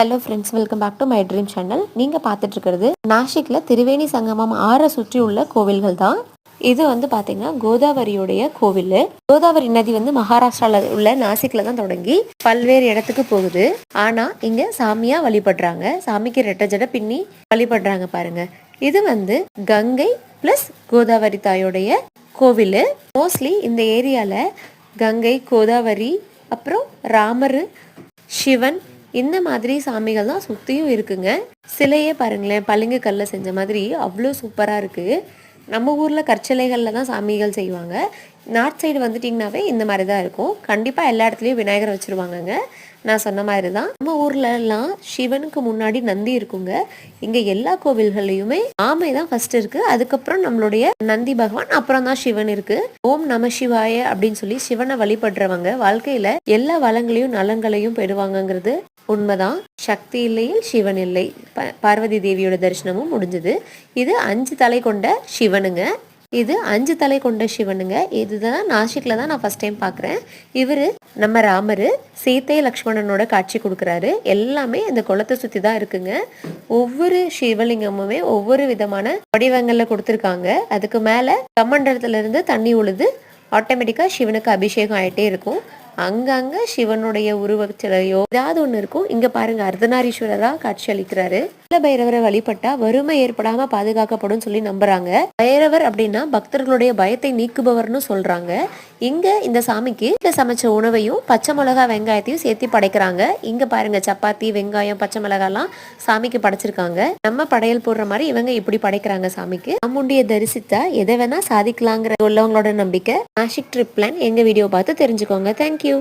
Hello friends, welcome back to my dream channel. நீங்கள் பார்த்துட்டு இருக்கிறது நாசிக்கில் திரிவேணி சங்கமம் ஆறை சுற்றி உள்ள கோவில்கள் தான். இது பார்த்தீங்கன்னா கோதாவரியுடைய கோவில். கோதாவரி நதி மகாராஷ்டிராவில் உள்ள நாசிக்கில் தான் தொடங்கி பல்வேறு இடத்துக்கு போகுது. ஆனால் இங்கே சாமியாக வழிபடுறாங்க. சாமிக்கு ரெட்டை ஜடை பின்னி வழிபடுறாங்க பாருங்க. இது கங்கை ப்ளஸ் கோதாவரி தாயோடைய கோவில். மோஸ்ட்லி இந்த ஏரியாவில் கங்கை, கோதாவரி, அப்புறம் ராமர், சிவன் இந்த மாதிரி சாமிகள் தான் சுற்றியும் இருக்குங்க. சிலையே பாருங்களேன், பளிங்கு கல்ல செஞ்ச மாதிரி அவ்வளோ சூப்பராக இருக்குது. நம்ம ஊரில் கற்சிலைகளில் தான் சாமிகள் செய்வாங்க. நார்த் சைடு வந்துட்டிங்கனாவே இந்த மாதிரி தான் இருக்கும். கண்டிப்பாக எல்லா இடத்துலையும் விநாயகர் வச்சுருவாங்கங்க. நான் சொன்ன மாதிரி தான் நம்ம ஊர்லலாம் சிவனுக்கு முன்னாடி நந்தி இருக்குங்க. இங்கே எல்லா கோவில்கள்லையுமே ஆமை தான் ஃபர்ஸ்ட் இருக்கு. அதுக்கப்புறம் நம்மளுடைய நந்தி பகவான், அப்புறம் தான் சிவன் இருக்கு. ஓம் நம சிவாய அப்படின்னு சொல்லி சிவனை வழிபடுறவங்க வாழ்க்கையில எல்லா வளங்களையும் நலங்களையும் பெறுவாங்கங்கிறது உண்மைதான். சக்தி இல்லையில் சிவன் இல்லை. பார்வதி தேவியோட தரிசனமும் முடிஞ்சது. இது 5 தலை கொண்ட சிவனுங்க. இது 5 தலை கொண்ட சிவனுங்க. இதுதான் நாசிக்கில் தான் நான் ஃபர்ஸ்ட் டைம் பார்க்குறேன். இவர் நம்ம ராமர் சீத்தை லக்ஷ்மணனோட காட்சி கொடுக்குறாரு. எல்லாமே இந்த குளத்தை சுற்றி தான் இருக்குங்க. ஒவ்வொரு சிவலிங்கமுமே ஒவ்வொரு விதமான வடிவங்களில் கொடுத்துருக்காங்க. அதுக்கு மேலே கமண்டலத்துல இருந்து தண்ணி உழுது ஆட்டோமேட்டிக்காக சிவனுக்கு அபிஷேகம் ஆகிட்டே இருக்கும். அங்கங்க சிவனுடைய உருவச்சிலையோ ஏதாவது ஒன்று இருக்கும். இங்க பாருங்க, அர்த்தநாரீஸ்வரரா காட்சி அளிக்கிறாரு. பைரவரை வழிபட்டா வறுமை ஏற்படாம பாதுகாக்கப்படும் சொல்லி நம்புறாங்க. பைரவர் அப்படின்னா பக்தர்களுடைய பயத்தை நீக்குபவர்னு சொல்றாங்க. இங்க இந்த சாமிக்கு சமைச்ச உணவையும் பச்சை மிளகா வெங்காயத்தையும் சேர்த்து படைக்கிறாங்க. இங்க பாருங்க, சப்பாத்தி, வெங்காயம், பச்சை மிளகாலாம் சாமிக்கு படைச்சிருக்காங்க. நம்ம படையல் போடுற மாதிரி இவங்க இப்படி படைக்கிறாங்க சாமிக்கு. சாமுண்டிய தரிசித்தா எதை வேணா சாதிக்கலாங்கிற உள்ளவங்களோட நம்பிக்கை. நாசிக் ட்ரிப் பிளான் எங்க வீடியோ பார்த்து தெரிஞ்சுக்கோங்க. தேங்க்யூ.